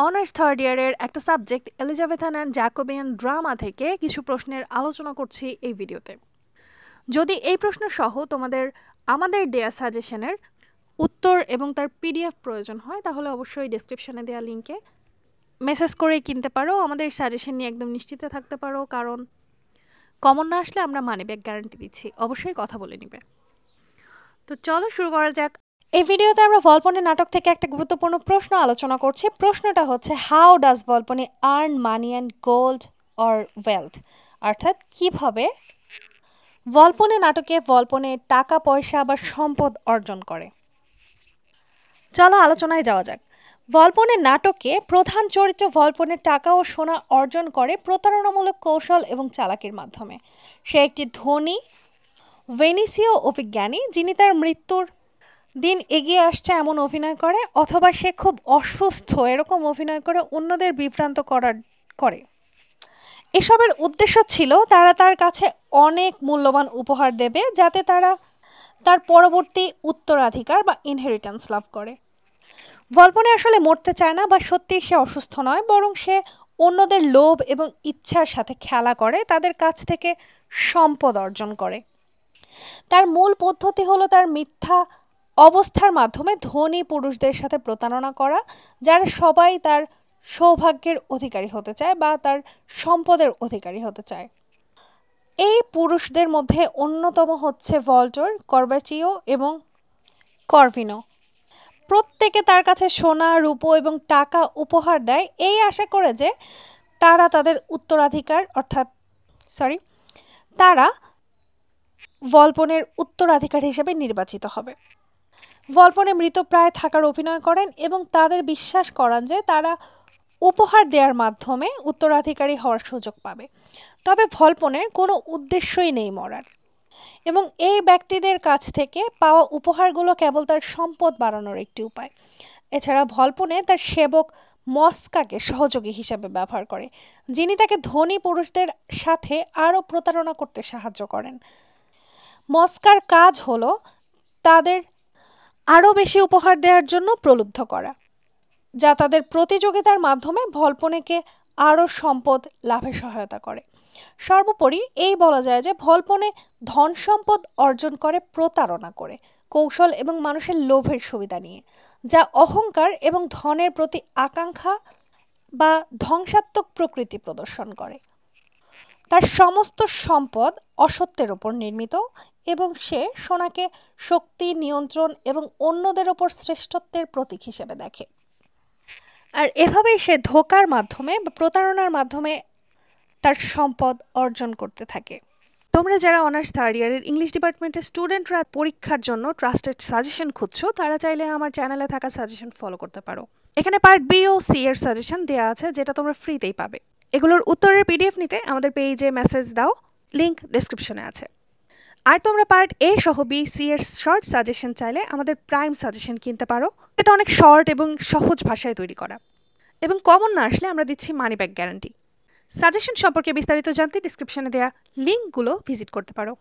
Honours third ইয়ারের একটা subject Elizabethan and Jacobian drama থেকে কিছু প্রশ্নের আলোচনা করছি এই ভিডিওতে। যদি এই প্রশ্ন সহ তোমাদের আমাদের দেয়া সাজেশনের উত্তর এবং তার পিডিএফ প্রয়োজন হয় তাহলে অবশ্যই ডেসক্রিপশনে দেওয়া লিঙ্কে মেসেজ করে কিনতে পারো। আমাদের সাজেশন নিয়ে একদম নিশ্চিত থাকতে পারো, কারণ কমন না আসলে আমরা মানি ব্যাক গ্যারান্টি দিচ্ছি, অবশ্যই কথা বলে নিবে। তো চলো শুরু করা যাক। এই ভিডিওতে আমরা ভলপনি নাটক থেকে একটা গুরুত্বপূর্ণ প্রশ্ন আলোচনা করছি। প্রশ্নটা হচ্ছে, how does Volpone earn money and gold or wealth, অর্থাৎ কিভাবে ভলপনি নাটকে ভলপনি টাকা পয়সা বা সম্পদ অর্জন করে। চলো আলোচনায় যাওয়া যাক। ভলপনি নাটকে প্রধান চরিত্র ভলপনি টাকা ও সোনা অর্জন করে প্রতারণামূলক কৌশল এবং চালাকির মাধ্যমে। সে একটি ধনী ভেনিসীয় অভিজ্ঞানী যিনি তার মৃত্যুর দিন এগিয়ে আসছে এমন অভিনয় করে, অথবা সে খুব অসুস্থ এরকম অভিনয় করে অন্যদের বিভ্রান্ত করে। এসবের উদ্দেশ্য ছিল তারা তার কাছে অনেক মূল্যবান উপহার দেবে যাতে তারা তার পরবর্তী উত্তরাধিকার বা ইনহেরিটেন্স লাভ করে। ভলপনি আসলে মরতে চায় না বা সত্যিই সে অসুস্থ নয়, বরং সে অন্যদের লোভ এবং ইচ্ছার সাথে খেলা করে তাদের কাছ থেকে সম্পদ অর্জন করে। তার মূল পদ্ধতি হলো তার মিথ্যা অবস্থার মাধ্যমে ধনী পুরুষদের সাথে প্রতারণা করা, যারা সবাই তার সৌভাগ্যের অধিকারী হতে চায় বা তার সম্পদের অধিকারী হতে চায়। এই পুরুষদের মধ্যে অন্যতম হচ্ছে ভল্টর, করবাচিও এবং করভিনো। প্রত্যেকে তার কাছে সোনা, রূপো এবং টাকা উপহার দেয় এই আশা করে যে তারা তাদের উত্তরাধিকার তারা ভলপনের উত্তরাধিকার হিসেবে নির্বাচিত হবে। ভলপনি মৃতপ্রায় থাকার অভিনয় করেন এবং তাদের বিশ্বাস করান যে তারা উপহার দেওয়ার মাধ্যমে উত্তরাধিকারী হওয়ার সুযোগ পাবে। তবে ভলপনের কোনো উদ্দেশ্যই নেই মরার, এবং এই ব্যক্তিদের কাছ থেকে পাওয়া উপহারগুলো কেবল তার সম্পদ বাড়ানোর একটি উপায়। এছাড়া ভলপনে তার সেবক মস্কাকে সহযোগী হিসেবে ব্যবহার করে, যিনি তাকে ধনী পুরুষদের সাথে আরও প্রতারণা করতে সাহায্য করেন। মস্কার কাজ হলো তাদের আরও বেশি উপহার দেওয়ার জন্য প্রলুব্ধ করা, যা তাদের প্রতিযোগিতার মাধ্যমে ভলপনিকে আরও সম্পদ লাভে সহায়তা করে। সর্বোপরি এই বলা যায় যে ভলপনি ধন সম্পদ অর্জন করে প্রতারণা করে, কৌশল এবং মানুষের লোভের সুবিধা নিয়ে, যা অহংকার এবং ধনের প্রতি আকাঙ্ক্ষা বা ধ্বংসাত্মক প্রকৃতি প্রদর্শন করে। তার সমস্ত সম্পদ অসত্যের উপর নির্মিত এবং সে সোনাকে শক্তি, নিয়ন্ত্রণ এবং অন্যদের ওপর শ্রেষ্ঠত্বের প্রতীক হিসেবে দেখে। আর এভাবেই সে ধোঁকার মাধ্যমে বা প্রতারণার মাধ্যমে তার সম্পদ অর্জন করতে থাকে। তোমরা যারা অনার্স থার্ড ইয়ারের ইংলিশ ডিপার্টমেন্টের স্টুডেন্টরা পরীক্ষার জন্য ট্রাস্টেড সাজেশন খুঁজছো, তারা চাইলে আমার চ্যানেলে থাকা সাজেশন ফলো করতে পারো। এখানে পার্ট বি ও সি এর সাজেশন দেওয়া আছে, যেটা তোমরা ফ্রিতেই পাবে। এগুলোর উত্তরের পিডিএফ নিতে আমাদের পেজে মেসেজ দাও, লিংক ডেসক্রিপশনে আছে। আর তোমরা পার্ট এ সহ বি সি এর শর্ট সাজেশন চাইলে আমাদের প্রাইম সাজেশন কিনতে পারো। এটা অনেক শর্ট এবং সহজ ভাষায় তৈরি করা, এবং কমন না আসলে আমরা দিচ্ছি মানি ব্যাক গ্যারান্টি। সাজেশন সম্পর্কে বিস্তারিত জানতে ডেসক্রিপশনে দেওয়া লিঙ্কগুলো ভিজিট করতে পারো।